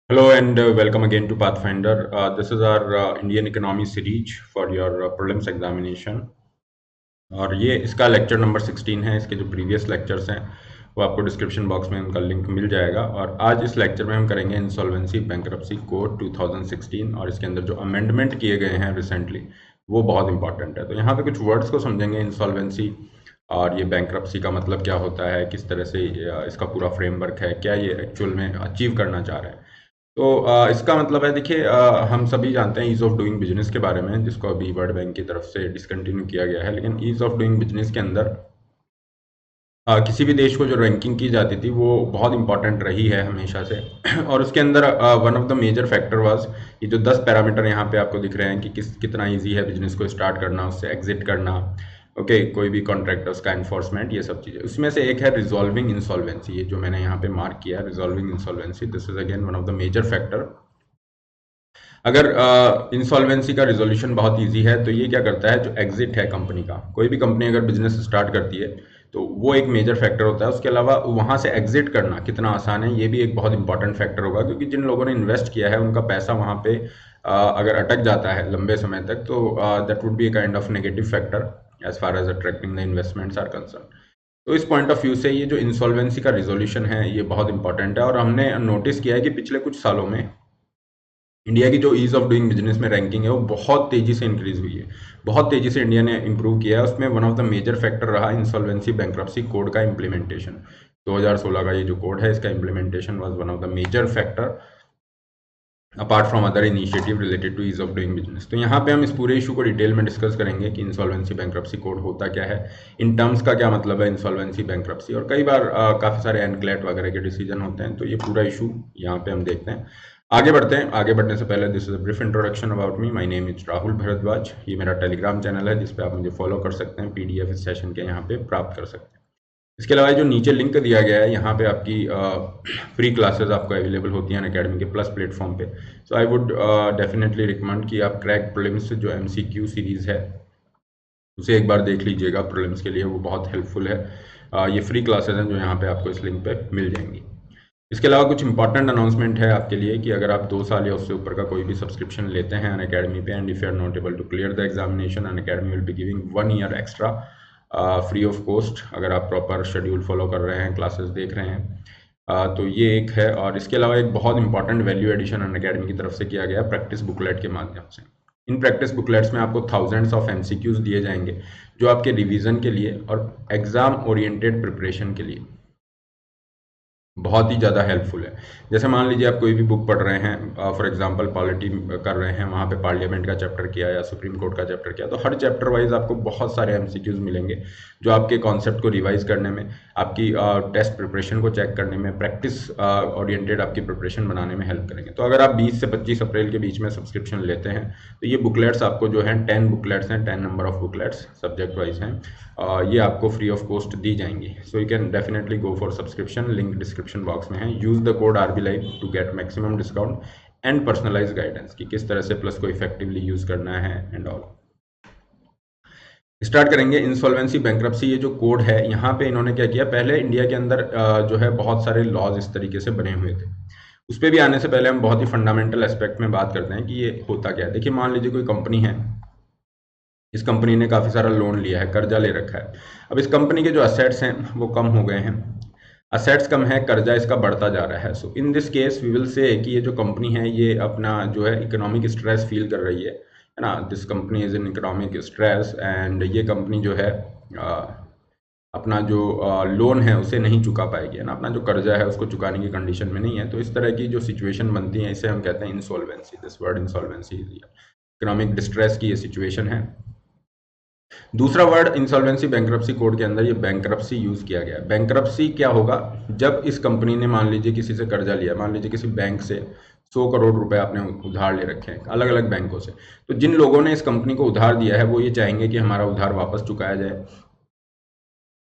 Hello and welcome again to Pathfinder. This is our Indian economy series for your prelims examination. और ये इसका lecture number 16 है। इसके जो प्रीवियस लेक्चर्स हैं वो आपको डिस्क्रिप्शन बॉक्स में उनका लिंक मिल जाएगा। और आज इस लेक्चर में हम करेंगे इंसॉल्वेंसी बैंक्रप्सी कोड 2016 और इसके अंदर जो अमेंडमेंट किए गए हैं रिसेंटली वो बहुत इंपॉर्टेंट है। तो यहाँ पे कुछ वर्ड्स को समझेंगे, इंसॉल्वेंसी और ये बैंक्रप्सी का मतलब क्या होता है, किस तरह से इसका पूरा फ्रेमवर्क है, क्या ये एक्चुअल में अचीव करना चाह रहे हैं। तो इसका मतलब है, देखिए, हम सभी जानते हैं ईज़ ऑफ डूइंग बिजनेस के बारे में, जिसको अभी वर्ल्ड बैंक की तरफ से डिसकंटिन्यू किया गया है। लेकिन ईज़ ऑफ डूइंग बिजनेस के अंदर किसी भी देश को जो रैंकिंग की जाती थी वो बहुत इंपॉर्टेंट रही है हमेशा से और उसके अंदर one of the major factor was ये जो 10 पैरामीटर यहाँ पे आपको दिख रहे हैं कि कितना ईजी है बिजनेस को स्टार्ट करना, उससे एग्जिट करना, ओके, कोई भी कॉन्ट्रैक्ट उसका एनफोर्समेंट, ये सब चीज़ें। उसमें से एक है रिजॉल्विंग इंसॉल्वेंसी। ये जो मैंने यहाँ पे मार्क किया है, resolving insolvency, this is again one of the major factor. अगर इंसॉल्वेंसी का रिजोल्यूशन बहुत इजी है तो ये क्या करता है, जो एग्जिट है कंपनी का, कोई भी कंपनी अगर बिजनेस स्टार्ट करती है तो वो एक मेजर फैक्टर होता है। उसके अलावा वहाँ से एग्जिट करना कितना आसान है, ये भी एक बहुत इंपॉर्टेंट फैक्टर होगा, क्योंकि जिन लोगों ने इन्वेस्ट किया है उनका पैसा वहाँ पे अगर अटक जाता है लंबे समय तक तो that would be a kind of negative factor as far as attracting the investments are concern. तो इस पॉइंट ऑफ व्यू से ये जो इंसॉल्वेंसी का रिजोल्यूशन है ये बहुत इंपॉर्टेंट है। और हमने नोटिस किया है कि पिछले कुछ सालों में इंडिया की जो ईज ऑफ डूइंग बिजनेस में रैंकिंग है वो बहुत तेजी से इंक्रीज हुई है, बहुत तेजी से इंडिया ने इंप्रूव किया है। उसमें one of the major factor रहा इंसॉल्वेंसी बैंक्रप्सी कोड का इम्प्लीमेंटेशन। 2016 का ये जो कोड है इसका implementation was one of the major factor apart from other initiative related to ease of doing business. तो यहाँ पे हम इस पूरे इशू को डिटेल में डिस्कस करेंगे कि इंसॉल्वेंसी बैंक्रप्सी कोड होता क्या है, इन टर्म्स का क्या मतलब है इंसॉल्वेंसी बैंक्रप्सी, और कई बार काफ़ी सारे एनक्लेट वगैरह के डिसीजन होते हैं। तो ये पूरा इशू यहाँ पे हम देखते हैं। आगे बढ़ते हैं। आगे बढ़ने से पहले this is a brief introduction about me. My name is Rahul Bharadwaj. ये मेरा टेलीग्राम चैनल है जिस पे आप मुझे फॉलो कर सकते हैं, पीडीएफ इस सेशन के यहाँ पे प्राप्त कर सकते हैं। इसके अलावा जो नीचे लिंक दिया गया है यहाँ पे आपकी फ्री क्लासेस आपको अवेलेबल होती हैं अकेडमी के प्लस प्लेटफॉर्म पे। सो आई वुड डेफिनेटली रिकमेंड कि आप क्रैक प्रीलिम्स जो एमसीक्यू सीरीज़ है उसे एक बार देख लीजिएगा, प्रीलिम्स के लिए वो बहुत हेल्पफुल है। ये फ्री क्लासेस हैं जो यहाँ पे आपको इस लिंक पे मिल जाएंगी। इसके अलावा कुछ इंपॉर्टेंट अनाउंसमेंट है आपके लिए कि अगर आप 2 साल या उससे ऊपर का कोई भी सब्सक्रिप्शन लेते हैं अनअकैडमी पे and if you are not able to clear the examination, Unacademy will be giving 1 year extra free of cost, अगर आप प्रॉपर शेड्यूल फॉलो कर रहे हैं, क्लासेस देख रहे हैं। तो ये एक है। और इसके अलावा एक बहुत इंपॉर्टेंट वैल्यू एडिशन अनअकैडमी की तरफ से किया गया प्रैक्टिस बुकलेट के माध्यम से। इन प्रैक्टिस बुकलेट्स में आपको थाउजेंड्स ऑफ एमसीक्यूज दिए जाएंगे जो आपके रिवीजन के लिए और एग्जाम ओरिएंटेड प्रिपरेशन के लिए बहुत ही ज़्यादा हेल्पफुल है। जैसे मान लीजिए आप कोई भी बुक पढ़ रहे हैं, फॉर एग्जांपल पॉलिटी कर रहे हैं, वहाँ पे पार्लियामेंट का चैप्टर किया या सुप्रीम कोर्ट का चैप्टर किया, तो हर चैप्टर वाइज आपको बहुत सारे एमसीक्यूज मिलेंगे जो आपके कॉन्सेप्ट को रिवाइज करने में, आपकी टेस्ट प्रिपरेशन को चेक करने में, प्रैक्टिस ओरिएंटेड आपकी प्रिपरेशन बनाने में हेल्प करेंगे। तो अगर आप 20 से 25 अप्रैल के बीच में सब्सक्रिप्शन लेते हैं तो ये बुकलेट्स आपको जो है 10 बुकलेट्स हैं, 10 number of booklets subject wise हैं, ये आपको फ्री ऑफ कॉस्ट दी जाएंगी। So you can definitely go for subscription, link description box में है। Use the code RB live to get maximum discount and personalize guidance कि किस तरह से प्लस को इफेक्टिवली यूज करना है एंड ऑल। स्टार्ट करेंगे इंसॉल्वेंसी बैंक्रप्सी। ये जो कोड है यहाँ पे इन्होंने क्या किया, पहले इंडिया के अंदर जो है बहुत सारे लॉज इस तरीके से बने हुए थे। उस पर भी आने से पहले हम बहुत ही फंडामेंटल एस्पेक्ट में बात करते हैं कि ये होता क्या है। देखिए, मान लीजिए कोई कंपनी है, इस कंपनी ने काफ़ी सारा लोन लिया है, कर्जा ले रखा है। अब इस कंपनी के जो असेट्स हैं वो कम हो गए हैं, असेट्स कम है, कर्जा इसका बढ़ता जा रहा है। So in this case we will say कि ये जो कंपनी है ये अपना जो है इकोनॉमिक स्ट्रेस फील कर रही है ना। This company is in economic stress and ये कंपनी जो है अपना जो लोन है उसे नहीं चुका पाएगी, है ना, अपना जो कर्जा है उसको चुकाने की कंडीशन में नहीं है। तो इस तरह की जो सिचुएशन बनती है इसे हम कहते हैं insolvency. This word insolvency, economic distress की ये सिचुएशन है। दूसरा वर्ड इंसॉल्वेंसी बैंक्रप्सी कोड के अंदर ये बैंक्रप्सी यूज किया गया है। बैंक्रप्सी क्या होगा, जब इस कंपनी ने मान लीजिए किसी से कर्जा लिया, मान लीजिए किसी बैंक से 100 करोड़ रुपए आपने उधार ले रखे हैं अलग अलग बैंकों से, तो जिन लोगों ने इस कंपनी को उधार दिया है वो ये चाहेंगे कि हमारा उधार वापस चुकाया जाए।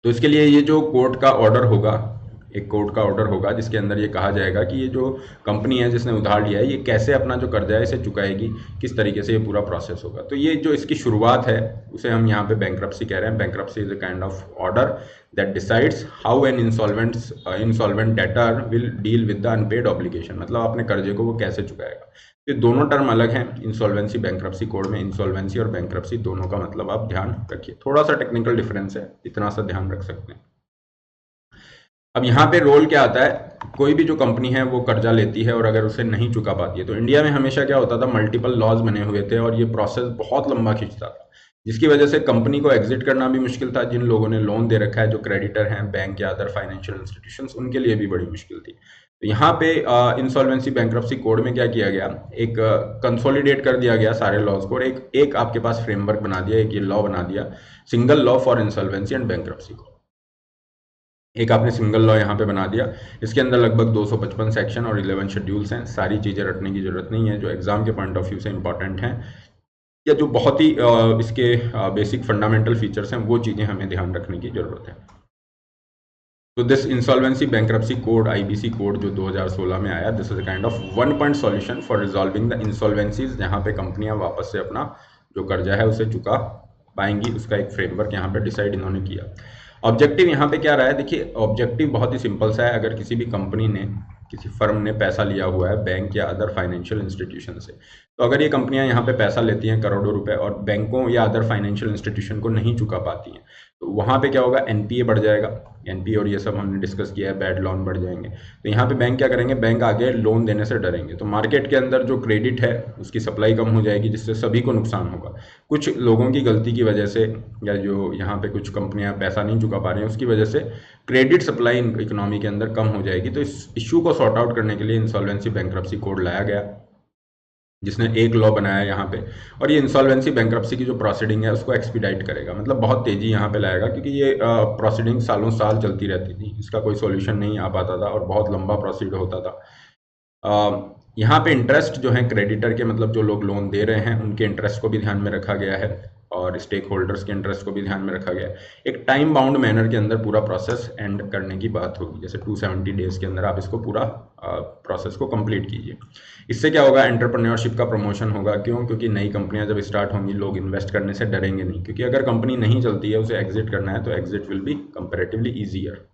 तो इसके लिए ये जो कोर्ट का ऑर्डर होगा एक कोर्ट का ऑर्डर होगा जिसके अंदर ये कहा जाएगा कि ये जो कंपनी है जिसने उधार लिया है ये कैसे अपना जो कर्जा है इसे चुकाएगी, किस तरीके से ये पूरा प्रोसेस होगा। तो ये जो इसकी शुरुआत है उसे हम यहाँ पे बैंक्रप्सी कह रहे हैं। Bankruptcy is a kind of order that decides how an insolvent debtor will deal with the unpaid obligation, मतलब अपने कर्जे को वो कैसे चुकाएगा। ये दोनों टर्म अलग हैं इंसॉल्वेंसी बैंक्रप्सी कोड में। इंसॉल्वेंसी और बैंक्रप्सी दोनों का मतलब आप ध्यान रखिए, थोड़ा सा टेक्निकल डिफरेंस है, इतना सा ध्यान रख सकते हैं। अब यहाँ पे रोल क्या आता है, कोई भी जो कंपनी है वो कर्जा लेती है और अगर उसे नहीं चुका पाती है तो इंडिया में हमेशा क्या होता था, मल्टीपल लॉज बने हुए थे और ये प्रोसेस बहुत लंबा खींचता था, जिसकी वजह से कंपनी को एग्जिट करना भी मुश्किल था। जिन लोगों ने लोन दे रखा है, जो क्रेडिटर हैं बैंक या अदर फाइनेंशियल इंस्टीट्यूशंस, उनके लिए भी बड़ी मुश्किल थी। तो यहाँ पे इंसॉल्वेंसी बैंक्रप्सी कोड में क्या किया गया, एक कंसोलिडेट कर दिया गया सारे लॉज को और एक आपके पास फ्रेमवर्क बना दिया, एक ये लॉ बना दिया, single law for insolvency and bankruptcy को। एक आपने सिंगल लॉ यहाँ पे बना दिया। इसके अंदर लगभग 255 सेक्शन और 11 शेड्यूल्स हैं। सारी चीज़ें रटने की जरूरत नहीं है, जो एग्जाम के पॉइंट ऑफ व्यू से इंपॉर्टेंट हैं या जो बहुत ही इसके बेसिक फंडामेंटल फीचर्स हैं वो चीज़ें हमें ध्यान रखने की जरूरत है। तो this insolvency bankruptcy code, IBC code, जो 2016 में आया, this is a kind of one point solution for resolving the insolvencies, जहाँ पे कंपनियां वापस से अपना जो कर्जा है उसे चुका पाएंगी। उसका एक फ्रेमवर्क यहाँ पे डिसाइड इन्होंने किया। ऑब्जेक्टिव यहाँ पे क्या रहा है, देखिए ऑब्जेक्टिव बहुत ही सिंपल सा है। अगर किसी भी कंपनी ने, किसी फर्म ने पैसा लिया हुआ है बैंक या अदर फाइनेंशियल इंस्टीट्यूशन से, तो अगर ये कंपनियां यहाँ पे पैसा लेती हैं करोड़ों रुपए और बैंकों या अदर फाइनेंशियल इंस्टीट्यूशन को नहीं चुका पाती हैं, तो वहाँ पे क्या होगा, एनपीए बढ़ जाएगा। एनपीए और ये सब हमने डिस्कस किया है, बैड लोन बढ़ जाएंगे। तो यहाँ पे बैंक क्या करेंगे, बैंक आगे लोन देने से डरेंगे। तो मार्केट के अंदर जो क्रेडिट है उसकी सप्लाई कम हो जाएगी, जिससे सभी को नुकसान होगा। कुछ लोगों की गलती की वजह से या जो यहाँ पे कुछ कंपनियां पैसा नहीं चुका पा रही हैं उसकी वजह से क्रेडिट सप्लाई इकोनॉमी के अंदर कम हो जाएगी। तो इस इशू को सॉर्ट आउट करने के लिए इंसॉल्वेंसी बैंक्रप्सी कोड लाया गया, जिसने एक लॉ बनाया यहाँ पे। और ये इंसॉल्वेंसी बैंक्रप्सी की जो प्रोसीडिंग है उसको एक्सपीडाइट करेगा, मतलब बहुत तेजी यहाँ पे लाएगा, क्योंकि ये प्रोसीडिंग सालों साल चलती रहती थी, इसका कोई सॉल्यूशन नहीं आ पाता था और बहुत लंबा प्रोसीड होता था। यहाँ पे इंटरेस्ट जो है क्रेडिटर के, मतलब जो लोग लोन दे रहे हैं उनके इंटरेस्ट को भी ध्यान में रखा गया है और स्टेक होल्डर्स के इंटरेस्ट को भी ध्यान में रखा गया है। एक टाइम बाउंड मैनर के अंदर पूरा प्रोसेस एंड करने की बात होगी, जैसे 270 डेज के अंदर आप इसको पूरा प्रोसेस को कंप्लीट कीजिए। इससे क्या होगा, एंटरप्रेन्योरशिप का प्रमोशन होगा। क्यों? क्योंकि नई कंपनियां जब स्टार्ट होंगी लोग इन्वेस्ट करने से डरेंगे नहीं, क्योंकि अगर कंपनी नहीं चलती है उसे एग्जिट करना है तो exit will be comparatively easier.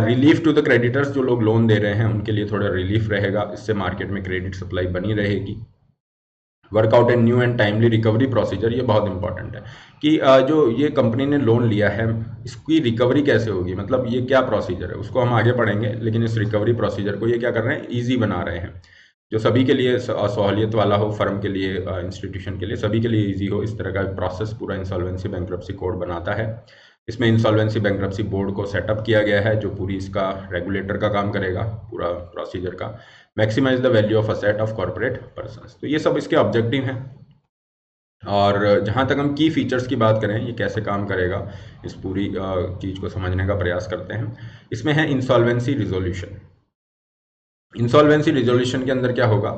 Relief to the creditors, जो लोग लोन दे रहे हैं उनके लिए थोड़ा रिलीफ रहेगा, इससे मार्केट में क्रेडिट सप्लाई बनी रहेगी। Workout and new and timely recovery procedure, ये बहुत इंपॉर्टेंट है कि जो ये कंपनी ने लोन लिया है इसकी रिकवरी कैसे होगी, मतलब ये क्या प्रोसीजर है उसको हम आगे पढ़ेंगे, लेकिन इस रिकवरी प्रोसीजर को ये क्या कर रहे हैं, ईजी बना रहे हैं, जो सभी के लिए सहूलियत वाला हो, फर्म के लिए, इंस्टीट्यूशन के लिए, सभी के लिए ईजी हो। इस तरह का प्रोसेस पूरा इंसॉल्वेंसी बैंक्रप्सी कोड बनाता है। इसमें इंसॉल्वेंसी बैंक्रप्सी बोर्ड को सेटअप किया गया है जो पूरी इसका रेगुलेटर का काम करेगा, पूरा प्रोसीजर का। Maximize the value of asset of corporate persons, तो ये सब इसके ऑब्जेक्टिव हैं। और जहाँ तक हम की फीचर्स की बात करें, ये कैसे काम करेगा, इस पूरी चीज़ को समझने का प्रयास करते हैं। इसमें है इंसॉल्वेंसी रिजोल्यूशन। इंसॉल्वेंसी रिजोल्यूशन के अंदर क्या होगा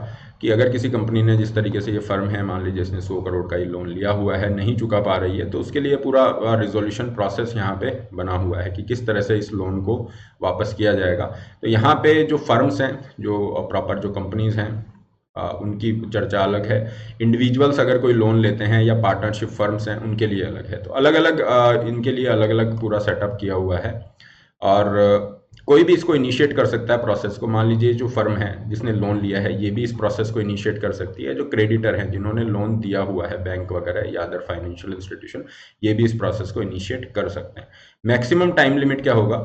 कि अगर किसी कंपनी ने, जिस तरीके से ये फर्म है, मान लीजिए इसने 100 करोड़ का ये लोन लिया हुआ है, नहीं चुका पा रही है, तो उसके लिए पूरा रिजोल्यूशन प्रोसेस यहाँ पे बना हुआ है कि किस तरह से इस लोन को वापस किया जाएगा। तो यहाँ पे जो फर्म्स हैं, जो प्रॉपर जो कंपनीज हैं, उनकी चर्चा अलग है। इंडिविजुअल्स अगर कोई लोन लेते हैं या पार्टनरशिप फर्म्स हैं उनके लिए अलग है। तो अलग अलग इनके लिए अलग अलग पूरा सेटअप किया हुआ है और कोई भी इसको इनिशिएट कर सकता है प्रोसेस को। मान लीजिए जो फर्म है जिसने लोन लिया है ये भी इस प्रोसेस को इनिशिएट कर सकती है। जो क्रेडिटर हैं जिन्होंने लोन दिया हुआ है, बैंक वगैरह या अदर फाइनेंशियल इंस्टीट्यूशन, ये भी इस प्रोसेस को इनिशिएट कर सकते हैं। मैक्सिमम टाइम लिमिट क्या होगा,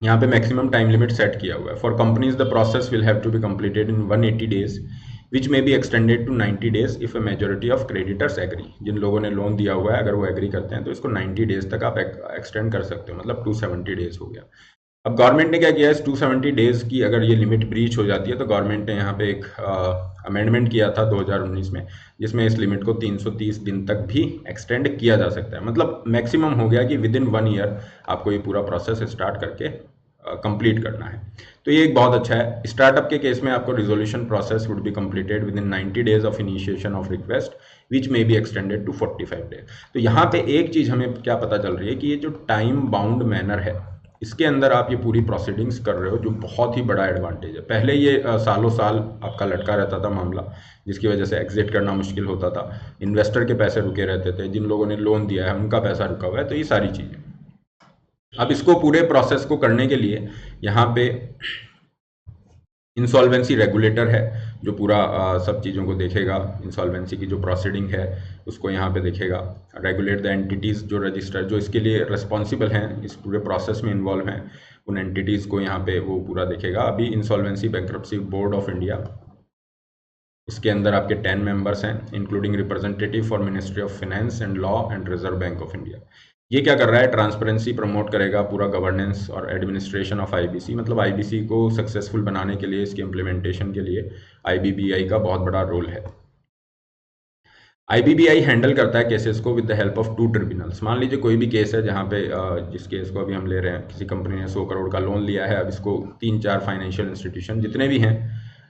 यहाँ पे मैक्सिमम टाइम लिमिट सेट किया हुआ है। For companies the process will have to be completed in 180 days which may be extended to 90 days if a majority of creditors agree. जिन लोगों ने लोन दिया हुआ है अगर वो एग्री करते हैं तो इसको 90 डेज तक आप एक्सटेंड कर सकते हो, मतलब 270 डेज हो गया। अब गवर्नमेंट ने क्या किया है, 270 डेज की अगर ये लिमिट ब्रीच हो जाती है तो गवर्नमेंट ने यहाँ पे एक अमेंडमेंट किया था 2019 में, जिसमें इस लिमिट को 330 दिन तक भी एक्सटेंड किया जा सकता है। मतलब मैक्सिमम हो गया कि विद इन 1 ईयर आपको ये पूरा प्रोसेस स्टार्ट करके कंप्लीट करना है। तो ये एक बहुत अच्छा है। स्टार्टअप के केस में आपको resolution process would be completed within 90 days of initiation of request which may be extended to 45 days. तो यहाँ पे एक चीज़ हमें क्या पता चल रही है कि ये जो टाइम बाउंड मैनर है इसके अंदर आप ये पूरी प्रोसीडिंग्स कर रहे हो, जो बहुत ही बड़ा एडवांटेज है। पहले ये सालों साल आपका लटका रहता था मामला, जिसकी वजह से एग्जिट करना मुश्किल होता था, इन्वेस्टर के पैसे रुके रहते थे, जिन लोगों ने लोन दिया है उनका पैसा रुका हुआ है, तो ये सारी चीज़ें। अब इसको पूरे प्रोसेस को करने के लिए यहाँ पे इंसॉल्वेंसी रेगुलेटर है, जो पूरा सब चीज़ों को देखेगा। इंसॉल्वेंसी की जो प्रोसीडिंग है उसको यहाँ पे देखेगा। रेगुलेट द एंटिटीज़, जो रजिस्टर, जो इसके लिए रिस्पॉन्सिबल हैं, इस पूरे प्रोसेस में इन्वॉल्व हैं, उन एंटिटीज़ को यहाँ पे वो पूरा देखेगा। अभी insolvency bankruptcy board of India, इसके अंदर आपके 10 मेंबर्स हैं, including representative for ministry of finance and law and reserve bank of India. ये क्या कर रहा है, ट्रांसपेरेंसी प्रमोट करेगा, पूरा गवर्नेंस और एडमिनिस्ट्रेशन ऑफ आईबीसी, मतलब आईबीसी को सक्सेसफुल बनाने के लिए, इसके इम्प्लीमेंटेशन के लिए आईबीबीआई का बहुत बड़ा रोल है। आईबीबीआई हैंडल करता है केसेस को with the help of 2 tribunals. मान लीजिए कोई भी केस है जहाँ पे जिस केस को अभी हम ले रहे हैं, किसी कंपनी ने 100 करोड़ का लोन लिया है, अब इसको 3-4 फाइनेंशियल इंस्टीट्यूशन जितने भी हैं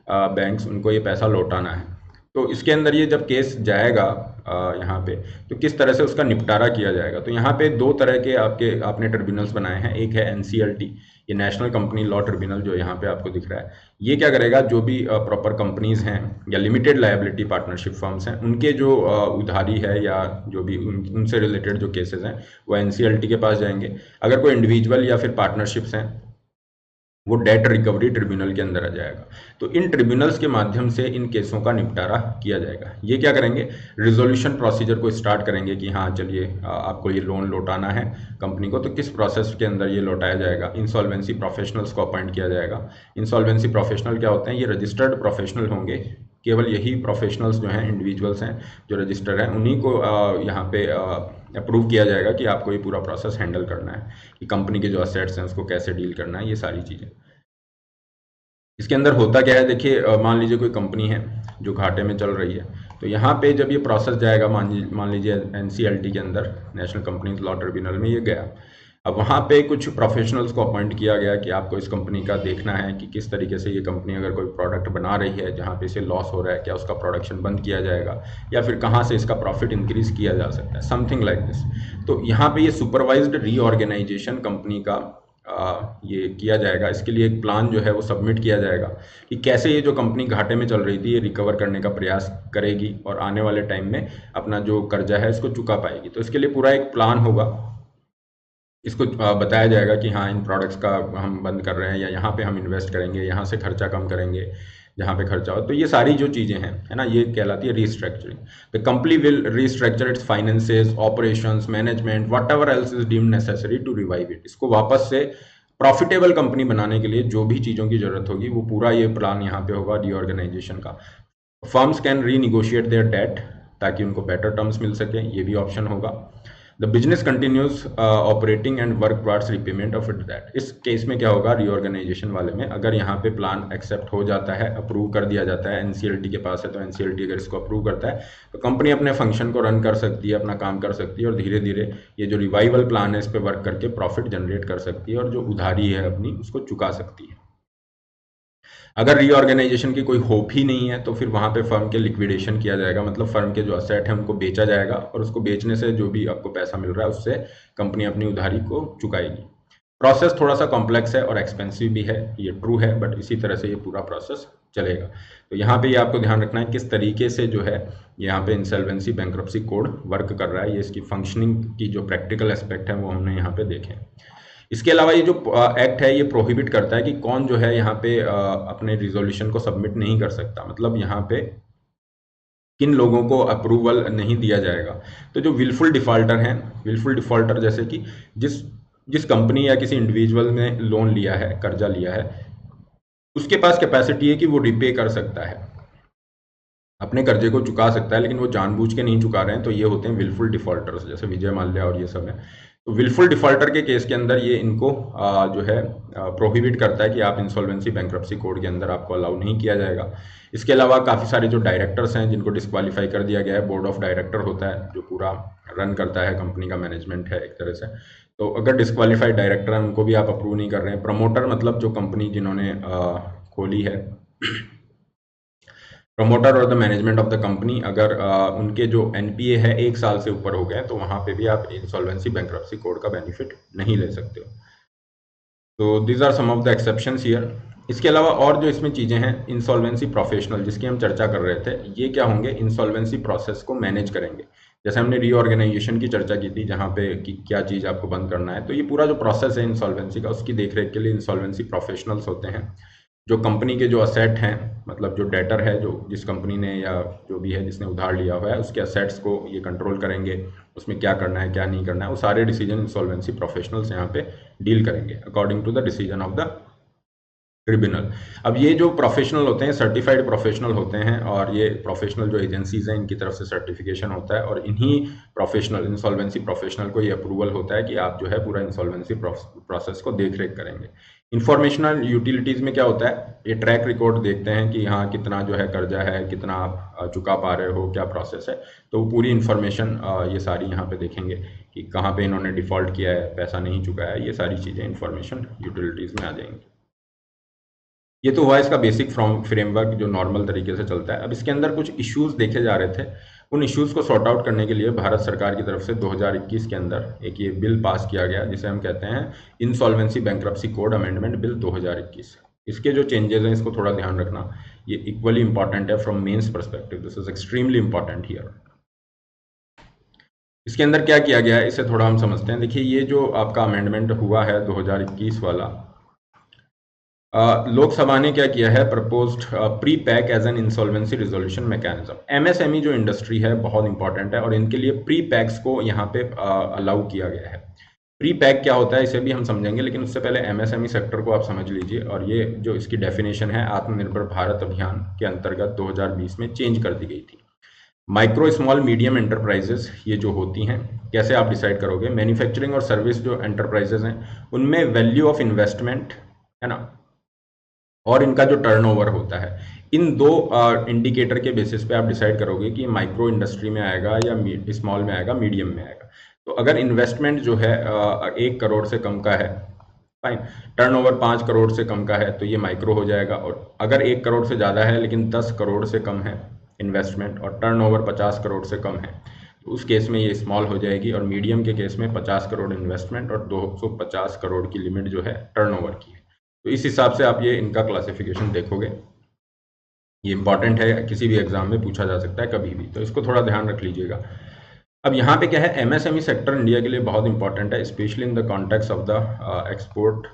बैंक्स, उनको ये पैसा लौटाना है। तो इसके अंदर ये जब केस जाएगा यहाँ पे, तो किस तरह से उसका निपटारा किया जाएगा। तो यहाँ पे 2 तरह के आपने ट्रिब्यूनल्स बनाए हैं। एक है एनसीएलटी, ये नेशनल कंपनी लॉ ट्रिब्यूनल, जो यहाँ पे आपको दिख रहा है। ये क्या करेगा, जो भी प्रॉपर कंपनीज हैं या लिमिटेड लायबिलिटी पार्टनरशिप फर्म्स हैं, उनके जो उधारी है या जो भी उनसे रिलेटेड जो केसेस हैं, वो एनसीएलटी के पास जाएंगे। अगर कोई इंडिविजुअल या फिर पार्टनरशिप्स हैं, वो डेट रिकवरी ट्रिब्यूनल के अंदर आ जाएगा। तो इन ट्रिब्यूनल्स के माध्यम से इन केसों का निपटारा किया जाएगा। ये क्या करेंगे, रिजोल्यूशन प्रोसीजर को स्टार्ट करेंगे कि हाँ चलिए आपको ये लोन लौटाना है कंपनी को, तो किस प्रोसेस के अंदर ये लौटाया जाएगा। इंसॉल्वेंसी प्रोफेशनल्स को अपॉइंट किया जाएगा। इंसॉल्वेंसी प्रोफेशनल क्या होते हैं, ये रजिस्टर्ड प्रोफेशनल होंगे। केवल यही प्रोफेशनल्स जो हैं, इंडिविजुअल्स हैं जो रजिस्टर्ड हैं, उन्हीं को यहाँ पे अप्रूव किया जाएगा कि आपको ये पूरा प्रोसेस हैंडल करना है, कि कंपनी के जो असेट्स हैं उसको कैसे डील करना है, ये सारी चीज़ें। इसके अंदर होता क्या है, देखिए मान लीजिए कोई कंपनी है जो घाटे में चल रही है, तो यहाँ पे जब ये प्रोसेस जाएगा, मान लीजिए एनसीएलटी के अंदर, नेशनल कंपनीज लॉ ट्रिब्यूनल में ये गया। अब वहाँ पे कुछ प्रोफेशनल्स को अपॉइंट किया गया कि आपको इस कंपनी का देखना है कि किस तरीके से ये कंपनी अगर कोई प्रोडक्ट बना रही है जहाँ पे इसे लॉस हो रहा है, क्या उसका प्रोडक्शन बंद किया जाएगा, या फिर कहाँ से इसका प्रॉफिट इंक्रीज किया जा सकता है, समथिंग लाइक दिस। तो यहाँ पे ये सुपरवाइज्ड रीऑर्गेनाइजेशन कंपनी का ये किया जाएगा। इसके लिए एक प्लान जो है वो सबमिट किया जाएगा कि कैसे ये जो कंपनी घाटे में चल रही थी, ये रिकवर करने का प्रयास करेगी और आने वाले टाइम में अपना जो कर्जा है इसको चुका पाएगी। तो इसके लिए पूरा एक प्लान होगा। इसको बताया जाएगा कि हाँ, इन प्रोडक्ट्स का हम बंद कर रहे हैं, या यहाँ पे हम इन्वेस्ट करेंगे, यहाँ से खर्चा कम करेंगे जहाँ पे खर्चा हो। तो ये सारी जो चीज़ें हैं, है ना, ये कहलाती है restructuring. The company will restructure its finances, operations, management, whatever else is deemed necessary to revive it. इसको वापस से प्रॉफिटेबल कंपनी बनाने के लिए जो भी चीज़ों की जरूरत होगी, वो पूरा ये प्लान यहाँ पे होगा रीऑर्गेनाइजेशन का। Firms can renegotiate their debt, ताकि उनको बेटर टर्म्स मिल सके, ये भी ऑप्शन होगा। The business continues operating and work towards repayment of it debt. इस केस में क्या होगा, रीऑर्गेनाइजेशन वाले में, अगर यहाँ पे प्लान एक्सेप्ट हो जाता है, अप्रूव कर दिया जाता है, एनसीएलटी के पास है तो एनसीएलटी अगर इसको अप्रूव करता है, तो कंपनी अपने फंक्शन को रन कर सकती है, अपना काम कर सकती है, और धीरे धीरे ये जो रिवाइवल प्लान है इस पर वर्क करके प्रॉफिट जनरेट कर सकती है, और जो उधारी है अपनी उसको चुका सकती है। अगर रीऑर्गेनाइजेशन की कोई होप ही नहीं है, तो फिर वहाँ पे फर्म के लिक्विडेशन किया जाएगा, मतलब फर्म के जो असेट है उनको बेचा जाएगा, और उसको बेचने से जो भी आपको पैसा मिल रहा है उससे कंपनी अपनी उधारी को चुकाएगी। प्रोसेस थोड़ा सा कॉम्प्लेक्स है और एक्सपेंसिव भी है, ये ट्रू है, बट इसी तरह से ये पूरा प्रोसेस चलेगा। तो यहाँ पे ये आपको ध्यान रखना है किस तरीके से जो है यहाँ पे इंसॉल्वेंसी बैंक्रप्सी कोड वर्क कर रहा है। ये इसकी फंक्शनिंग की जो प्रैक्टिकल एस्पेक्ट है वो हमने यहाँ पे देखे। इसके अलावा ये जो एक्ट है ये प्रोहिबिट करता है कि कौन जो है यहाँ पे अपने रिजोल्यूशन को सबमिट नहीं कर सकता, मतलब यहाँ पे किन लोगों को अप्रूवल नहीं दिया जाएगा। तो जो विलफुल डिफॉल्टर हैं, विलफुल डिफॉल्टर जैसे कि जिस कंपनी या किसी इंडिविजुअल ने लोन लिया है, कर्जा लिया है, उसके पास कैपेसिटी है कि वो रिपे कर सकता है, अपने कर्जे को चुका सकता है, लेकिन वो जानबूझ के नहीं चुका रहे हैं, तो ये होते हैं विलफुल डिफॉल्टर्स, जैसे विजय माल्या और ये सब है। तो विलफुल डिफॉल्टर के केस के अंदर ये इनको जो है प्रोहिबिट करता है कि आप इंसॉल्वेंसी बैंक्रप्सी कोड के अंदर आपको अलाउ नहीं किया जाएगा। इसके अलावा काफ़ी सारे जो डायरेक्टर्स हैं जिनको डिस्क्वालीफाई कर दिया गया है, बोर्ड ऑफ डायरेक्टर होता है जो पूरा रन करता है, कंपनी का मैनेजमेंट है एक तरह से, तो अगर डिस्क्वालीफाइड डायरेक्टर हैं उनको भी आप अप्रूव नहीं कर रहे हैं। प्रमोटर मतलब जो कंपनी जिन्होंने खोली है, प्रमोटर और the management of the company, अगर उनके जो एनपीए है 1 साल से ऊपर हो गए तो वहाँ पे भी आप इंसॉल्वेंसी बैंक्रप्सी कोड का बेनिफिट नहीं ले सकते हो। तो these are some of the exceptions here. इसके अलावा और जो इसमें चीज़ें हैं, इंसॉल्वेंसी प्रोफेशनल जिसकी हम चर्चा कर रहे थे, ये क्या होंगे, इंसॉल्वेंसी प्रोसेस को मैनेज करेंगे। जैसे हमने रीऑर्गेनाइजेशन की चर्चा की थी, जहाँ पे कि क्या चीज़ आपको बंद करना है, तो ये पूरा जो प्रोसेस है इंसॉल्वेंसी का, उसकी देखरेख के लिए इंसॉल्वेंसी प्रोफेशनल्स होते हैं। जो कंपनी के जो असेट हैं, मतलब जो डेटर है, जो जिस कंपनी ने या जो भी है जिसने उधार लिया हुआ है, उसके असेट्स को ये कंट्रोल करेंगे, उसमें क्या करना है क्या नहीं करना है, वो सारे डिसीजन इंसॉल्वेंसी प्रोफेशनल्स यहाँ पे डील करेंगे according to the decision of the tribunal. अब ये जो प्रोफेशनल होते हैं सर्टिफाइड प्रोफेशनल होते हैं, और ये प्रोफेशनल जो एजेंसीज हैं इनकी तरफ से सर्टिफिकेशन होता है, और इन्हीं प्रोफेशनल इंसॉल्वेंसी प्रोफेशनल को ये अप्रूवल होता है कि आप जो है पूरा इंसॉल्वेंसी प्रोसेस को देख रेख करेंगे। इंफॉर्मेशनल यूटिलिटीज में क्या होता है, ये ट्रैक रिकॉर्ड देखते हैं कि हाँ कितना जो है कर्जा है, कितना आप चुका पा रहे हो, क्या प्रोसेस है, तो वो पूरी इन्फॉर्मेशन ये सारी यहाँ पे देखेंगे कि कहाँ पे इन्होंने डिफॉल्ट किया है, पैसा नहीं चुका है, ये सारी चीज़ें इंफॉर्मेशन यूटिलिटीज़ में आ जाएंगी। ये तो हुआ इसका बेसिक फ्रेमवर्क जो नॉर्मल तरीके से चलता है। अब इसके अंदर कुछ इश्यूज देखे जा रहे थे, उन इश्यूज को सॉर्ट आउट करने के लिए भारत सरकार की तरफ से 2021 के अंदर एक ये बिल पास किया गया जिसे हम कहते हैं insolvency bankruptcy code amendment bill 2021। इसके जो चेंजेस हैं इसको थोड़ा ध्यान रखना, ये इक्वली इंपॉर्टेंट है from mains perspective, this is extremely important here. इसके अंदर क्या किया गया है इसे थोड़ा हम समझते हैं। देखिए ये जो आपका अमेंडमेंट हुआ है 2021 वाला, लोकसभा ने क्या किया है, proposed pre pack as an insolvency resolution mechanism. MSME जो इंडस्ट्री है बहुत इंपॉर्टेंट है, और इनके लिए प्री पैक्स को यहाँ पे अलाउ किया गया है। प्री पैक क्या होता है इसे भी हम समझेंगे, लेकिन उससे पहले एमएसएमई सेक्टर को आप समझ लीजिए, और ये जो इसकी डेफिनेशन है आत्मनिर्भर भारत अभियान के अंतर्गत 2020 में चेंज कर दी गई थी। माइक्रो स्मॉल मीडियम एंटरप्राइजेस ये जो होती हैं, कैसे आप डिसाइड करोगे, मैन्युफैक्चरिंग और सर्विस जो एंटरप्राइजेस हैं उनमें वैल्यू ऑफ इन्वेस्टमेंट है ना, और इनका जो टर्नओवर होता है, इन दो इंडिकेटर के बेसिस पे आप डिसाइड करोगे कि माइक्रो इंडस्ट्री में आएगा या स्मॉल में आएगा, मीडियम में आएगा। तो अगर इन्वेस्टमेंट जो है 1 करोड़ से कम का है, फाइन, टर्नओवर 5 करोड़ से कम का है, तो ये माइक्रो हो जाएगा। और अगर 1 करोड़ से ज़्यादा है लेकिन 10 करोड़ से कम है इन्वेस्टमेंट, और टर्नओवर 50 करोड़ से कम है, तो उस केस में ये स्मॉल हो जाएगी। और मीडियम के केस में 50 करोड़ इन्वेस्टमेंट और 250 करोड़ की लिमिट जो है टर्नओवर की है। तो इस हिसाब से आप ये इनका क्लासिफिकेशन देखोगे, ये इंपॉर्टेंट है, किसी भी एग्जाम में पूछा जा सकता है कभी भी, तो इसको थोड़ा ध्यान रख लीजिएगा। अब यहाँ पे क्या है, एमएसएमई सेक्टर इंडिया के लिए बहुत इंपॉर्टेंट है, specially in the context of the export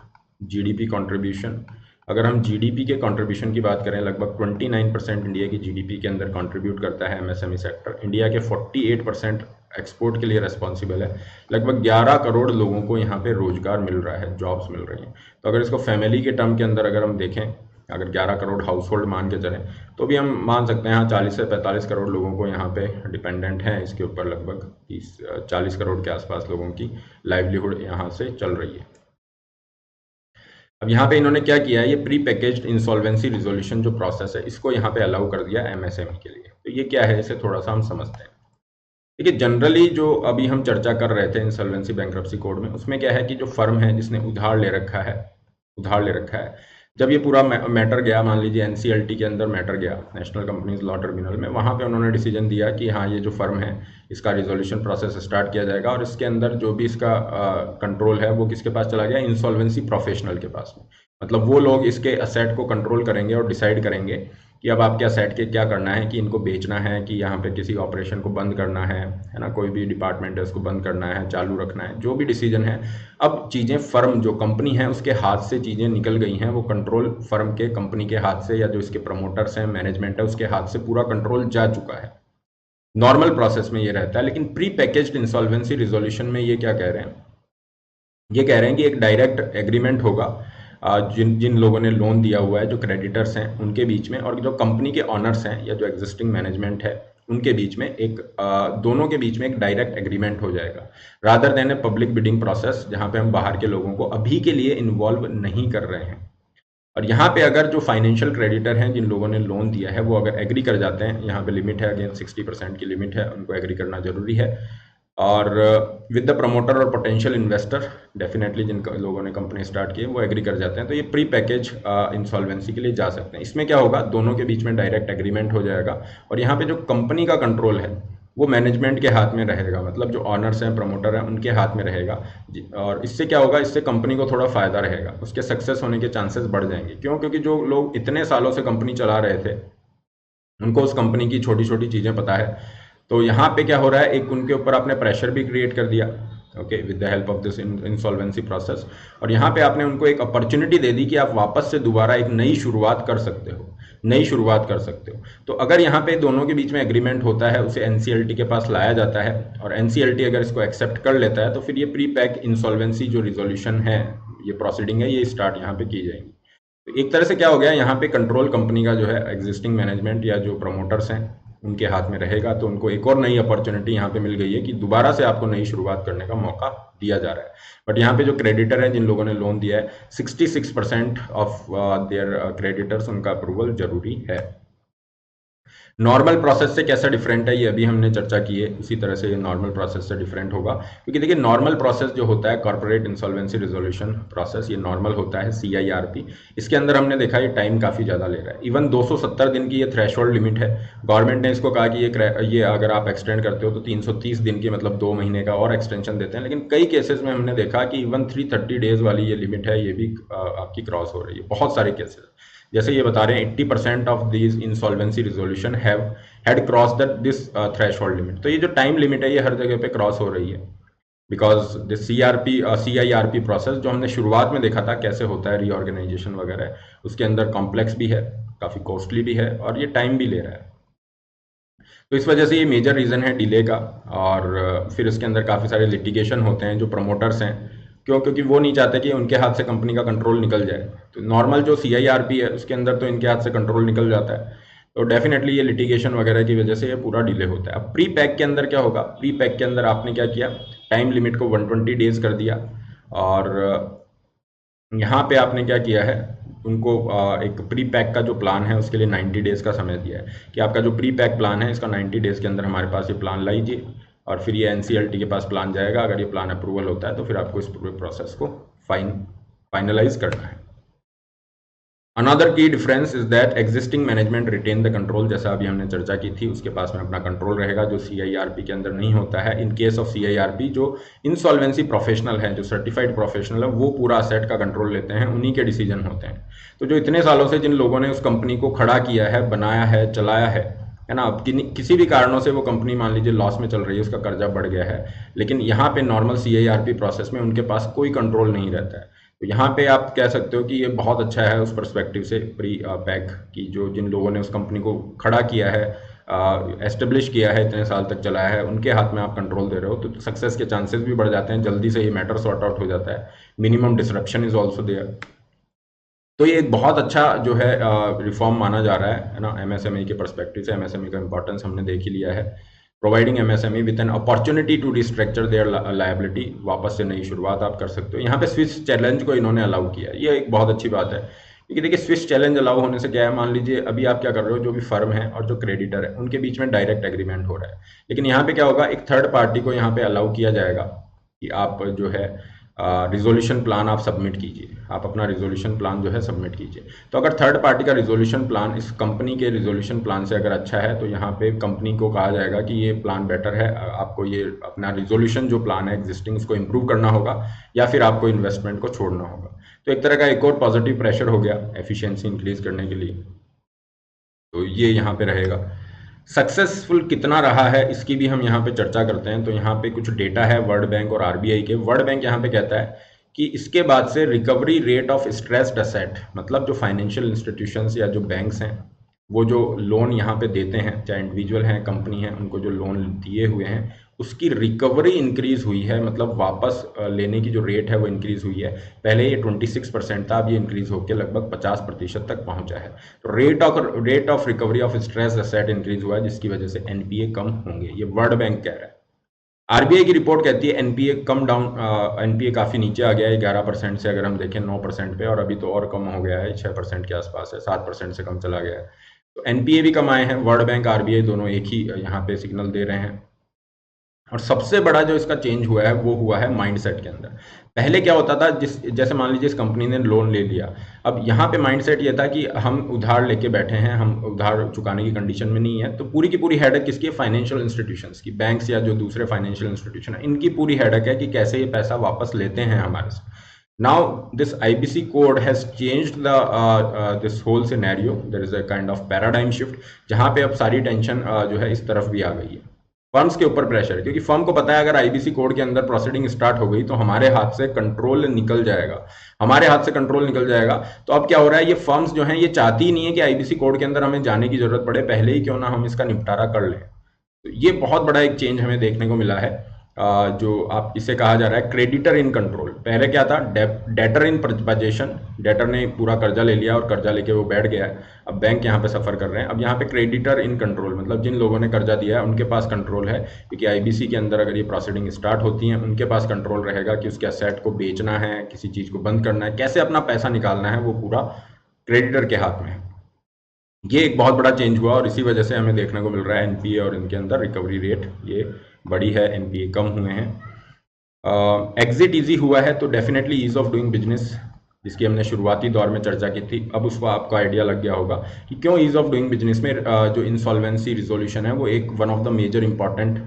GDP contribution. अगर हम जीडीपी के कंट्रीब्यूशन की बात करें, लगभग 29% इंडिया की जीडीपी के अंदर कंट्रीब्यूट करता है एमएसएमई सेक्टर। इंडिया के 48% एक्सपोर्ट के लिए रेस्पॉन्सिबल है। लगभग 11 करोड़ लोगों को यहाँ पे रोजगार मिल रहा है, जॉब्स मिल रही हैं। तो अगर इसको फैमिली के टर्म के अंदर अगर हम देखें, अगर 11 करोड़ हाउस होल्ड मान के चलें, तो भी हम मान सकते हैं हाँ 40 से 45 करोड़ लोगों को यहाँ पे डिपेंडेंट हैं इसके ऊपर, लगभग 40 करोड़ के आसपास लोगों की लाइवलीहुड यहाँ से चल रही है। अब यहाँ पे इन्होंने क्या किया है, ये प्री पैकेज्ड इंसॉल्वेंसी रिजोल्यूशन जो प्रोसेस है इसको यहाँ पे अलाउ कर दिया एमएसएमई के लिए। तो ये क्या है, इसे थोड़ा सा हम समझते हैं। देखिए जनरली जो अभी हम चर्चा कर रहे थे इंसॉल्वेंसी बैंक्रप्सी कोड में, उसमें क्या है कि जो फर्म है जिसने उधार ले रखा है, जब ये पूरा मैटर गया, मान लीजिए एनसीएलटी के अंदर मैटर गया, नेशनल कंपनीज लॉ ट्रिब्यूनल में, वहाँ पे उन्होंने डिसीजन दिया कि हाँ ये जो फर्म है इसका रिजोल्यूशन प्रोसेस स्टार्ट किया जाएगा, और इसके अंदर जो भी इसका कंट्रोल है वो किसके पास चला गया, इंसॉल्वेंसी प्रोफेशनल के पास में। मतलब वो लोग इसके असेट को कंट्रोल करेंगे और डिसाइड करेंगे कि अब आपके असेट के क्या करना है, कि इनको बेचना है, कि यहाँ पे किसी ऑपरेशन को बंद करना है ना, कोई भी डिपार्टमेंट है उसको बंद करना है, चालू रखना है, जो भी डिसीजन है। अब चीज़ें फर्म जो कंपनी है उसके हाथ से चीज़ें निकल गई हैं, वो कंट्रोल फर्म के कंपनी के हाथ से, या जो इसके प्रमोटर्स हैं, मैनेजमेंट है, उसके हाथ से पूरा कंट्रोल जा चुका है। नॉर्मल प्रोसेस में ये रहता है, लेकिन प्री पैकेज्ड इंसॉल्वेंसी रिजोल्यूशन में ये क्या कह रहे हैं, ये कह रहे हैं कि एक डायरेक्ट एग्रीमेंट होगा जिन जिन लोगों ने लोन दिया हुआ है, जो क्रेडिटर्स हैं उनके बीच में, और जो कंपनी के ऑनर्स हैं या जो एग्जिस्टिंग मैनेजमेंट है उनके बीच में एक दोनों के बीच में एक डायरेक्ट एग्रीमेंट हो जाएगा, rather than a public bidding process, जहां पे हम बाहर के लोगों को अभी के लिए इन्वॉल्व नहीं कर रहे हैं। और यहाँ पे अगर जो फाइनेंशियल क्रेडिटर हैं जिन लोगों ने लोन दिया है वो अगर एग्री कर जाते हैं, यहाँ पे लिमिट है अगेन 60% की लिमिट है, उनको एग्री करना जरूरी है। और विद द प्रमोटर और पोटेंशियल इन्वेस्टर, डेफिनेटली जिन लोगों ने कंपनी स्टार्ट की है वो एग्री कर जाते हैं, तो ये प्री पैकेज इंसॉल्वेंसी के लिए जा सकते हैं। इसमें क्या होगा, दोनों के बीच में डायरेक्ट एग्रीमेंट हो जाएगा, और यहाँ पे जो कंपनी का कंट्रोल है वो मैनेजमेंट के हाथ में रहेगा, मतलब जो ऑनर्स हैं, प्रमोटर हैं, उनके हाथ में रहेगा। और इससे क्या होगा, इससे कंपनी को थोड़ा फायदा रहेगा, उसके सक्सेस होने के चांसेस बढ़ जाएंगे। क्यों? क्योंकि जो लोग इतने सालों से कंपनी चला रहे थे, उनको उस कंपनी की छोटी छोटी चीज़ें पता है। तो यहाँ पे क्या हो रहा है, एक उनके ऊपर आपने प्रेशर भी क्रिएट कर दिया, okay, with the help of this insolvency process. और यहाँ पे आपने उनको एक अपॉर्चुनिटी दे दी कि आप वापस से दोबारा एक नई शुरुआत कर सकते हो, नई शुरुआत कर सकते हो। तो अगर यहाँ पे दोनों के बीच में एग्रीमेंट होता है, उसे एनसीएलटी के पास लाया जाता है, और एनसीएलटी अगर इसको एक्सेप्ट कर लेता है, तो फिर ये प्री पैक इंसॉल्वेंसी जो रिजोल्यूशन है, ये प्रोसीडिंग है, ये स्टार्ट यहाँ पे की जाएगी। तो एक तरह से क्या हो गया, यहाँ पे कंट्रोल कंपनी का जो है एग्जिस्टिंग मैनेजमेंट या जो प्रमोटर्स हैं उनके हाथ में रहेगा। तो उनको एक और नई अपॉर्चुनिटी यहाँ पे मिल गई है कि दोबारा से आपको नई शुरुआत करने का मौका दिया जा रहा है। बट यहाँ पे जो क्रेडिटर है, जिन लोगों ने लोन दिया है, 66% ऑफ देयर क्रेडिटर्स, उनका अप्रूवल जरूरी है। नॉर्मल प्रोसेस से कैसा डिफरेंट है, ये अभी हमने चर्चा की है, उसी तरह से ये नॉर्मल प्रोसेस से डिफरेंट होगा। क्योंकि देखिए, नॉर्मल प्रोसेस जो होता है, कॉर्पोरेट इंसॉल्वेंसी रिजोल्यूशन प्रोसेस, ये नॉर्मल होता है, CIRP। इसके अंदर हमने देखा ये टाइम काफ़ी ज़्यादा ले रहा है। इवन 270 दिन की ये थ्रेशोल्ड लिमिट है। गवर्नमेंट ने इसको कहा कि ये अगर आप एक्सटेंड करते हो तो 330 दिन की, मतलब 2 महीने का और एक्सटेंशन देते हैं। लेकिन कई केसेस में हमने देखा कि इवन 330 डेज वाली ये लिमिट है, ये भी आपकी क्रॉस हो रही है, बहुत सारे केसेस। जैसे ये बता रहे हैं 80% of these insolvency resolution had cross this threshold limit. तो ये जो टाइम लिमिट है, ये हर जगह पे क्रॉस हो रही है, बिकॉज दिस CIRP प्रोसेस जो हमने शुरुआत में देखा था कैसे होता है रीऑर्गेनाइजेशन वगैरह, उसके अंदर कॉम्प्लेक्स भी है, काफ़ी कॉस्टली भी है, और ये टाइम भी ले रहा है। तो इस वजह से ये मेजर रीज़न है डिले का। और फिर इसके अंदर काफ़ी सारे लिटिगेशन होते हैं, जो प्रमोटर्स हैं, क्यों? क्योंकि वो नहीं चाहते कि उनके हाथ से कंपनी का कंट्रोल निकल जाए। तो नॉर्मल जो CIRP है, उसके अंदर तो इनके हाथ से कंट्रोल निकल जाता है। तो डेफिनेटली ये लिटिगेशन वगैरह की वजह से ये पूरा डिले होता है। अब प्री पैक के अंदर क्या होगा, प्री पैक के अंदर आपने क्या किया, टाइम लिमिट को 120 डेज कर दिया। और यहाँ पे आपने क्या किया है, उनको एक प्री पैक का जो प्लान है उसके लिए 90 डेज का समय दिया है कि आपका जो प्री पैक प्लान है, इसका 90 डेज के अंदर हमारे पास ये प्लान लाइए। और फिर ये NCLT के पास प्लान जाएगा। अगर ये प्लान अप्रूवल होता है तो फिर आपको इस पूरे प्रोसेस को फाइनलाइज करना है। Another key difference is that existing management retain the control. जैसा अभी हमने चर्चा की थी, उसके पास में अपना कंट्रोल रहेगा, जो CIRP के अंदर नहीं होता है। इन केस ऑफ CIRP, जो इंसॉल्वेंसी प्रोफेशनल है, जो सर्टिफाइड प्रोफेशनल है, वो पूरा असेट का कंट्रोल लेते हैं, उन्हीं के डिसीजन होते हैं। तो जो इतने सालों से जिन लोगों ने उस कंपनी को खड़ा किया है, बनाया है, चलाया है ना, अब किसी भी कारणों से वो कंपनी मान लीजिए लॉस में चल रही है, उसका कर्जा बढ़ गया है, लेकिन यहाँ पे नॉर्मल CIRP प्रोसेस में उनके पास कोई कंट्रोल नहीं रहता है। तो यहाँ पे आप कह सकते हो कि ये बहुत अच्छा है उस पर्सपेक्टिव से, प्री पैक की, जो जिन लोगों ने उस कंपनी को खड़ा किया है, एस्टेब्लिश किया है, इतने साल तक चलाया है, उनके हाथ में आप कंट्रोल दे रहे हो, तो सक्सेस के चांसेस भी बढ़ जाते हैं, जल्दी से ये मैटर सॉर्ट आउट हो जाता है, minimum disruption is also there. तो ये एक बहुत अच्छा जो है रिफॉर्म माना जा रहा है ना, MSME के पर्सपेक्टिव से। MSME का इंपॉर्टेंस हमने देख ही लिया है। Providing MSME with an opportunity to restructure their liability, वापस से नई शुरुआत आप कर सकते हो। यहाँ पे स्विच चैलेंज को इन्होंने अलाउ किया, ये एक बहुत अच्छी बात है। क्योंकि देखिए, स्विच चैलेंज अलाउ होने से क्या है, मान लीजिए अभी आप क्या कर रहे हो, जो भी फर्म है और जो क्रेडिटर है, उनके बीच में डायरेक्ट एग्रीमेंट हो रहा है। लेकिन यहाँ पे क्या होगा, एक थर्ड पार्टी को यहाँ पे अलाउ किया जाएगा कि आप जो है रिजोल्यूशन प्लान आप सबमिट कीजिए, आप अपना रिजोल्यूशन प्लान जो है सबमिट कीजिए। तो अगर थर्ड पार्टी का रिजोल्यूशन प्लान इस कंपनी के रिजोल्यूशन प्लान से अगर अच्छा है, तो यहाँ पे कंपनी को कहा जाएगा कि ये प्लान बेटर है, आपको ये अपना रिजोल्यूशन जो प्लान है एग्जिस्टिंग, उसको इम्प्रूव करना होगा, या फिर आपको इन्वेस्टमेंट को छोड़ना होगा। तो एक तरह का एक और पॉजिटिव प्रेशर हो गया एफिशिएंसी इंक्रीज करने के लिए। तो ये यहाँ पे रहेगा। सक्सेसफुल कितना रहा है, इसकी भी हम यहाँ पे चर्चा करते हैं। तो यहाँ पे कुछ डेटा है वर्ल्ड बैंक और RBI के। वर्ल्ड बैंक यहाँ पे कहता है कि इसके बाद से recovery rate of stressed asset, मतलब जो फाइनेंशियल इंस्टीट्यूशंस या जो बैंक्स हैं, वो जो लोन यहाँ पे देते हैं, चाहे इंडिविजुअल हैं, कंपनी है, उनको जो लोन दिए हुए हैं, उसकी रिकवरी इंक्रीज हुई है, मतलब वापस लेने की जो रेट है वो इंक्रीज हुई है। पहले ये 26% था, अब ये इंक्रीज होकर लगभग 50% तक पहुंचा है। तो rate of recovery of stress asset increase हुआ है, जिसकी वजह से NPA कम होंगे, ये वर्ल्ड बैंक कह रहा है। RBI की रिपोर्ट कहती है NPA कम डाउन, NPA काफ़ी नीचे आ गया है 11% से, अगर हम देखें 9% पे, और अभी तो और कम हो गया है, 6% के आसपास है, 7% से कम चला गया है। तो NPA भी कम आए हैं। वर्ल्ड बैंक RBI दोनों एक ही यहाँ पे सिग्नल दे रहे हैं। और सबसे बड़ा जो इसका चेंज हुआ है वो हुआ है माइंडसेट के अंदर। पहले क्या होता था, जैसे मान लीजिए इस कंपनी ने लोन ले लिया, अब यहाँ पे माइंडसेट ये था कि हम उधार लेके बैठे हैं, हम उधार चुकाने की कंडीशन में नहीं है, तो पूरी की पूरी हेडेक किसकी है? फाइनेंशियल इंस्टीट्यूशंस की, बैंक्स या जो दूसरे फाइनेंशियल इंस्टीट्यूशन है इनकी पूरी हेडेक है कि कैसे ये पैसा वापस लेते हैं हमारे से। Now this IBC code has changed the this whole scenario. There is a kind of paradigm shift जहाँ पे अब सारी टेंशन जो है इस तरफ भी आ गई है, फर्म्स के ऊपर प्रेशर है, क्योंकि फर्म को पता है अगर आईबीसी कोड के अंदर प्रोसीडिंग स्टार्ट हो गई तो हमारे हाथ से कंट्रोल निकल जाएगा, हमारे हाथ से कंट्रोल निकल जाएगा। तो अब क्या हो रहा है, ये फर्म्स जो हैं ये चाहती ही नहीं है कि आईबीसी कोड के अंदर हमें जाने की जरूरत पड़े, पहले ही क्यों ना हम इसका निपटारा कर लें। तो ये बहुत बड़ा एक चेंज हमें देखने को मिला है, जो आप इसे कहा जा रहा है क्रेडिटर इन कंट्रोल। पहले क्या था, डेटर इन पोजीशन, डेटर ने पूरा कर्जा ले लिया और कर्जा लेके वो बैठ गया है, अब बैंक यहाँ पे सफर कर रहे हैं। अब यहाँ पे क्रेडिटर इन कंट्रोल मतलब जिन लोगों ने कर्जा दिया है उनके पास कंट्रोल है, क्योंकि आईबीसी के अंदर अगर ये प्रोसीडिंग स्टार्ट होती हैं उनके पास कंट्रोल रहेगा कि उसके असेट को बेचना है, किसी चीज को बंद करना है, कैसे अपना पैसा निकालना है, वो पूरा क्रेडिटर के हाथ में है। ये एक बहुत बड़ा चेंज हुआ और इसी वजह से हमें देखने को मिल रहा है एनपीए और इनके अंदर रिकवरी रेट ये बड़ी है, एनपीए कम हुए हैं। एग्जिट इजी हुआ है, तो definitely ease of doing business जिसकी हमने शुरुआती दौर में चर्चा की थी, अब उसको आपको आइडिया लग गया होगा कि क्यों ईज ऑफ डूइंग बिजनेस में जो इंसॉल्वेंसी रिजोल्यूशन है वो एक one of the major important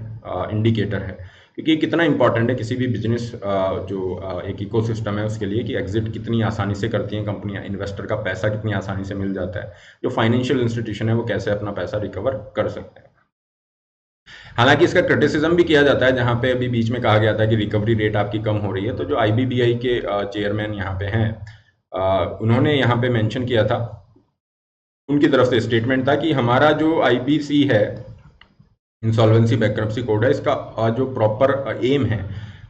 indicator है, क्योंकि ये कितना इंपॉर्टेंट है किसी भी बिजनेस जो एक इकोसिस्टम है उसके लिए कि एग्जिट कितनी आसानी से करती हैं कंपनियां, इन्वेस्टर का पैसा कितनी आसानी से मिल जाता है, जो फाइनेंशियल इंस्टीट्यूशन है वो कैसे अपना पैसा रिकवर कर सकते हैं। हालांकि इसका क्रिटिसिज्म भी किया जाता है, जहां पे अभी बीच में कहा गया था कि रिकवरी रेट आपकी कम हो रही है, तो जो आईबीबीआई के चेयरमैन यहाँ पे हैं, उन्होंने यहाँ पे मेंशन किया था, उनकी तरफ से स्टेटमेंट था कि हमारा जो आईबीसी है, इंसॉल्वेंसी बैंक्रप्सी कोड है, इसका जो प्रॉपर एम है,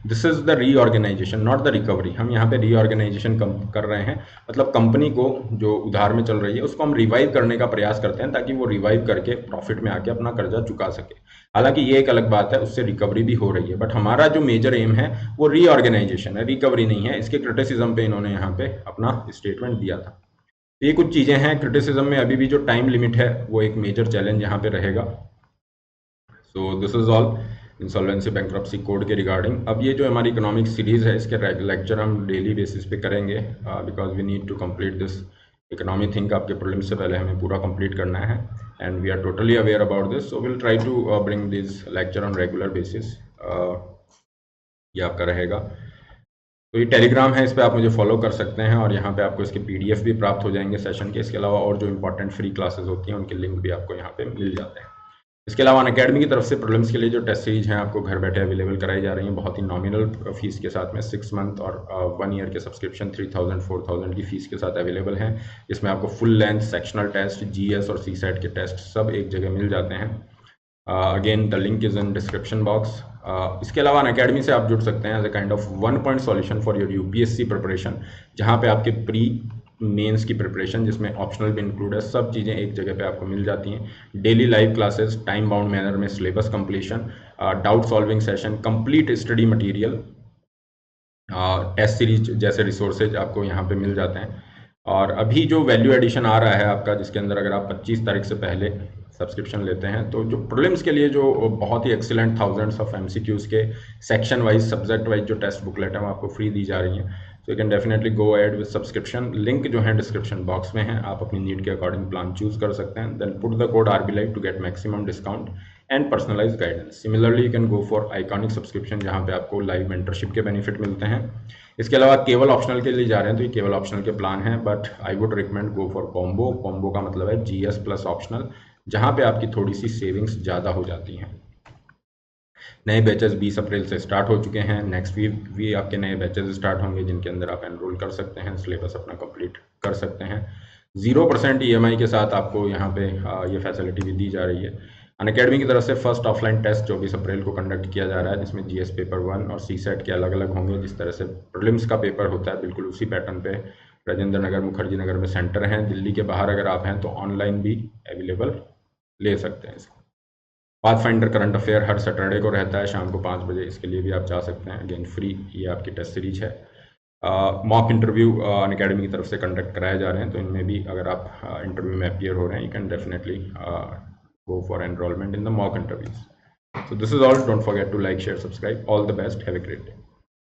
this is the reorganization not the recovery. हम यहाँ पे रीऑर्गेनाइजेशन कर रहे हैं, मतलब कंपनी को जो उधार में चल रही है उसको हम रिवाइव करने का प्रयास करते हैं ताकि वो रिवाइव करके प्रॉफिट में आके अपना कर्जा चुका सके। हालांकि ये एक अलग बात है, उससे रिकवरी भी हो रही है, बट हमारा जो मेजर एम है वो रीऑर्गेनाइजेशन है, रिकवरी नहीं है। इसके क्रिटिसिज्म पे इन्होंने यहाँ पे अपना स्टेटमेंट दिया था। तो ये कुछ चीजें हैं क्रिटिसिज्म में। अभी भी जो टाइम लिमिट है वो एक मेजर चैलेंज यहाँ पे रहेगा। So this is all insolvency bankruptcy code के रिगार्डिंग। अब ये जो हमारी इकोनॉमिक सीरीज है इसके लेक्चर हम डेली बेसिस पे करेंगे, because we need to complete this economy thing. आपके प्रीलिम्स से पहले हमें पूरा कंप्लीट करना है and we are totally aware about this, so will try to bring this lecture on regular basis. ये आपका रहेगा। तो ये टेलीग्राम है, इस पर आप मुझे फॉलो कर सकते हैं और यहाँ पे आपको इसके पीडीएफ भी प्राप्त हो जाएंगे सेशन के। इसके अलावा और जो इंपॉर्टेंट फ्री क्लासेस होती हैं उनके लिंक भी आपको यहाँ पे मिल जाते हैं। इसके अलावा अनअकैडमी की तरफ से प्रीलिम्स के लिए जो टेस्ट सीरीज हैं आपको घर बैठे अवेलेबल कराई जा रही हैं, बहुत ही नॉमिनल फीस के साथ में, 6 मंथ और 1 ईयर के सब्सक्रिप्शन 3000 4000 की फीस के साथ अवेलेबल हैं। इसमें आपको full length sectional test, GS और सीसेट के टेस्ट सब एक जगह मिल जाते हैं। Again the link is in description box. इसके अलावा अनअकैडमी से आप जुड़ सकते हैं as a kind of 1 point solution for your UPSC preparation, जहाँ पे आपके प्री मेंस की प्रिपरेशन जिसमें ऑप्शनल भी इंक्लूड है, सब चीज़ें एक जगह पे आपको मिल जाती हैं। Daily live classes, time bound manner में syllabus completion, doubt solving session, complete study material, test series जैसे रिसोर्सेज आपको यहाँ पे मिल जाते हैं। और अभी जो वैल्यू एडिशन आ रहा है आपका, जिसके अंदर अगर आप 25 तारीख से पहले सब्सक्रिप्शन लेते हैं तो जो प्रीलिम्स के लिए जो बहुत ही एक्सीलेंट थाउजेंड्स ऑफ एमसीक्यूज के सेक्शन वाइज सब्जेक्ट वाइज जो टेस्ट बुकलेट है वो आपको फ्री दी जा रही है। सो you can definitely go ahead with subscription. Link जो है डिस्क्रिप्शन बॉक्स में है, आप अपनी नीड के अकॉर्डिंग प्लान चूज कर सकते हैं। Then put the code RBLive to get maximum discount and personalize guidance. Similarly you can go for iconic subscription, जहाँ पे आपको लाइव मेंटरशिप के बेनिफिट मिलते हैं। इसके अलावा केवल ऑप्शनल के लिए जा रहे हैं तो ये केवल ऑप्शनल के प्लान हैं, but I would recommend go for combo. Combo का मतलब है GS प्लस ऑप्शनल, जहाँ पे आपकी थोड़ी सी सेविंग्स ज़्यादा हो जाती हैं। नए बैचेस 20 अप्रैल से स्टार्ट हो चुके हैं। नेक्स्ट वीक भी आपके नए बैचेस स्टार्ट होंगे जिनके अंदर आप एनरोल कर सकते हैं, सिलेबस अपना कंप्लीट कर सकते हैं। 0% EMI के साथ आपको यहाँ पे ये फैसिलिटी भी दी जा रही है। अनअकैडमी की तरफ से फर्स्ट ऑफलाइन टेस्ट 24 अप्रैल को कंडक्ट किया जा रहा है, जिसमें GS पेपर 1 और CSET के अलग अलग होंगे। जिस तरह से प्रीलिम्स का पेपर होता है बिल्कुल उसी पैटर्न पे राजेंद्र नगर, मुखर्जी नगर में सेंटर हैं। दिल्ली के बाहर अगर आप हैं तो ऑनलाइन भी अवेलेबल ले सकते हैं इसको। पाथफाइंडर करंट अफेयर हर सैटरडे को रहता है शाम को 5 बजे, इसके लिए भी आप जा सकते हैं। अगेन फ्री ये आपकी टेस्ट सीरीज है। मॉक इंटरव्यू अनअकैडमी की तरफ से कंडक्ट कराए जा रहे हैं, तो इनमें भी अगर आप इंटरव्यू में अपीयर हो रहे हैं, you can definitely go for enrolment in the mock interviews. So this is all. Don't forget to like, share, subscribe. All the best. Have a great day.